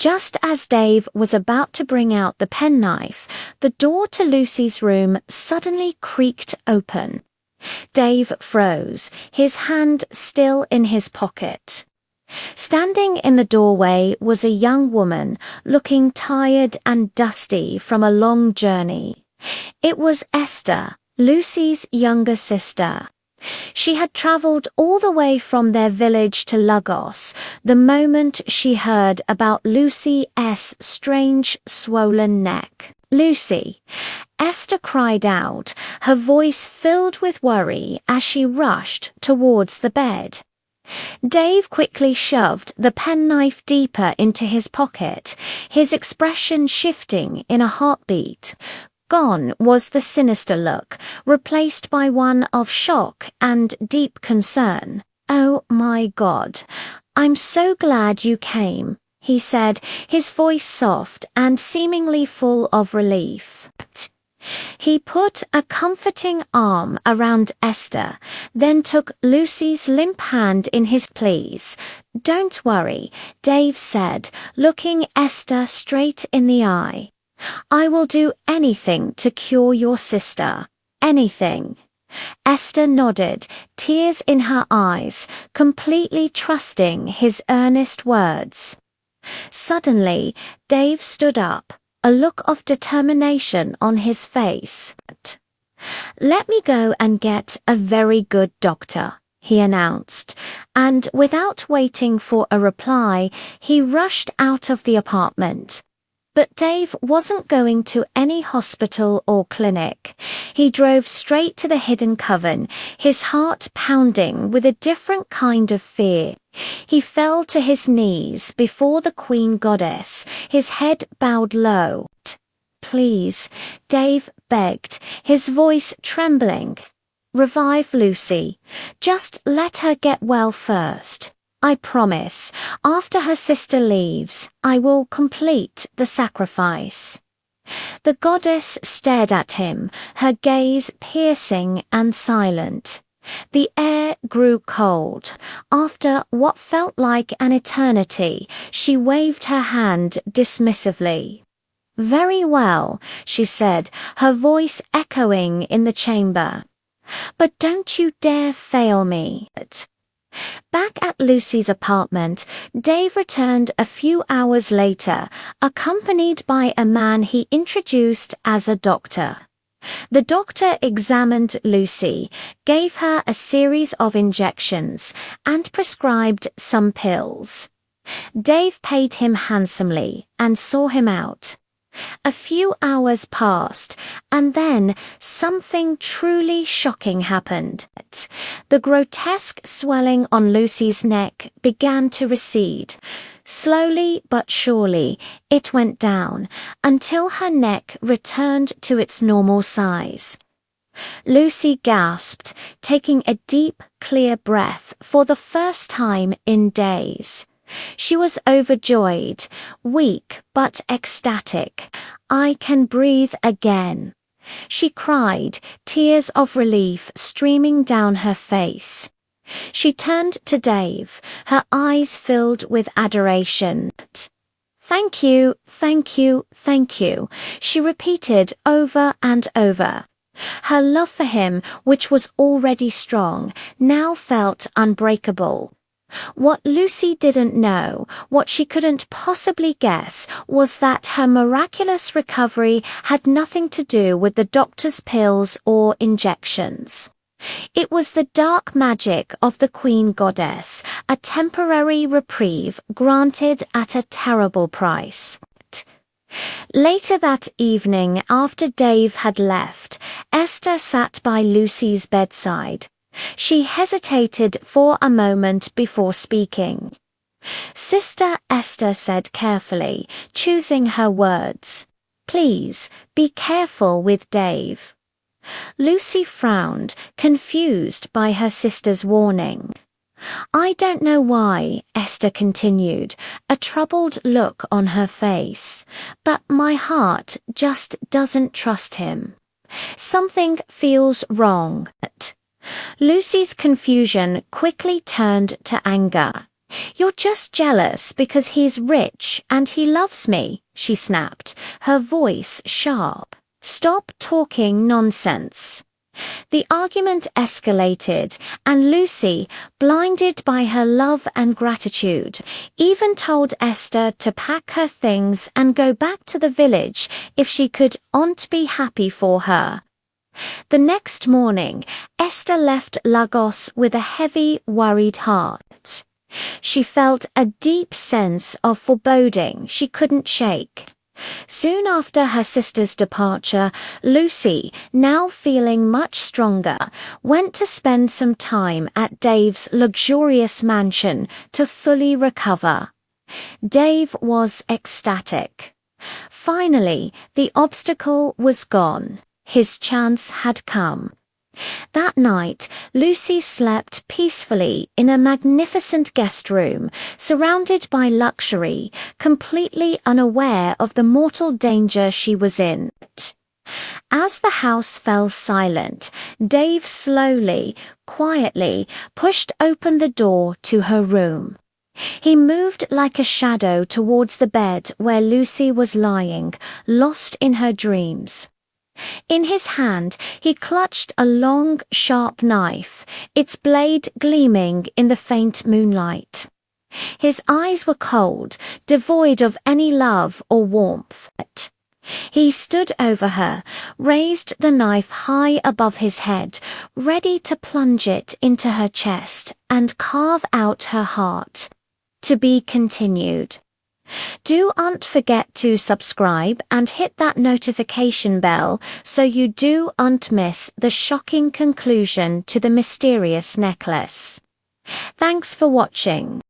Just as Dave was about to bring out the penknife, the door to Lucy's room suddenly creaked open. Dave froze, his hand still in his pocket. Standing in the doorway was a young woman, looking tired and dusty from a long journey. It was Esther, Lucy's younger sister. She had travelled all the way from their village to Lagos the moment she heard about Lucy's strange swollen neck. "Lucy!" Esther cried out, her voice filled with worry as she rushed towards the bed. Dave quickly shoved the penknife deeper into his pocket, his expression shifting in a heartbeat. Gone was the sinister look, replaced by one of shock and deep concern. "Oh my God, I'm so glad you came," he said, his voice soft and seemingly full of relief. He put a comforting arm around Esther, then took Lucy's limp hand in his. "Please, don't worry," Dave said, looking Esther straight in the eye. "I will do anything to cure your sister. Anything." Esther nodded, tears in her eyes, completely trusting his earnest words. Suddenly, Dave stood up, a look of determination on his face. "Let me go and get a very good doctor," he announced, and without waiting for a reply, he rushed out of the apartment. But Dave wasn't going to any hospital or clinic. He drove straight to the hidden coven, his heart pounding with a different kind of fear. He fell to his knees before the Queen Goddess, his head bowed low. "Please," Dave begged, his voice trembling. "Revive Lucy. Just let her get well first. I promise, after her sister leaves, I will complete the sacrifice." The goddess stared at him, her gaze piercing and silent. The air grew cold. After what felt like an eternity, she waved her hand dismissively. "Very well," she said, her voice echoing in the chamber. "But don't you dare fail me." Back at Lucy's apartment, Dave returned a few hours later, accompanied by a man he introduced as a doctor. The doctor examined Lucy, gave her a series of injections, and prescribed some pills. Dave paid him handsomely and saw him out. A few hours passed, and then something truly shocking happened. The grotesque swelling on Lucy's neck began to recede. Slowly but surely, it went down, until her neck returned to its normal size. Lucy gasped, taking a deep, clear breath for the first time in days. She was overjoyed, weak but ecstatic. "I can breathe again," she cried, tears of relief streaming down her face. She turned to Dave, her eyes filled with adoration. "Thank you, thank you, thank you," she repeated over and over. Her love for him, which was already strong, now felt unbreakable. What Lucy didn't know, what she couldn't possibly guess, was that her miraculous recovery had nothing to do with the doctor's pills or injections. It was the dark magic of the Queen Goddess, a temporary reprieve granted at a terrible price. Later that evening, after Dave had left, Esther sat by Lucy's bedside. She hesitated for a moment before speaking. "Sister Esther," said carefully, choosing her words, "please be careful with Dave." Lucy frowned, confused by her sister's warning. "I don't know why," Esther continued, a troubled look on her face, "but my heart just doesn't trust him. Something feels wrong." Lucy's confusion quickly turned to anger. "You're just jealous because he's rich and he loves me," she snapped, her voice sharp. "Stop talking nonsense." The argument escalated, and Lucy, blinded by her love and gratitude, even told Esther to pack her things and go back to the village if she could not be happy for her. The next morning, Esther left Lagos with a heavy, worried heart. She felt a deep sense of foreboding she couldn't shake. Soon after her sister's departure, Lucy, now feeling much stronger, went to spend some time at Dave's luxurious mansion to fully recover. Dave was ecstatic. Finally, the obstacle was gone. His chance had come. That night, Lucy slept peacefully in a magnificent guest room, surrounded by luxury, completely unaware of the mortal danger she was in. As the house fell silent, Dave slowly, quietly pushed open the door to her room. He moved like a shadow towards the bed where Lucy was lying, lost in her dreams. In his hand, he clutched a long, sharp knife, its blade gleaming in the faint moonlight. His eyes were cold, devoid of any love or warmth. He stood over her, raised the knife high above his head, ready to plunge it into her chest and carve out her heart. To be continued. Don't forget to subscribe and hit that notification bell so you don't miss the shocking conclusion to the mysterious necklace. Thanks for watching.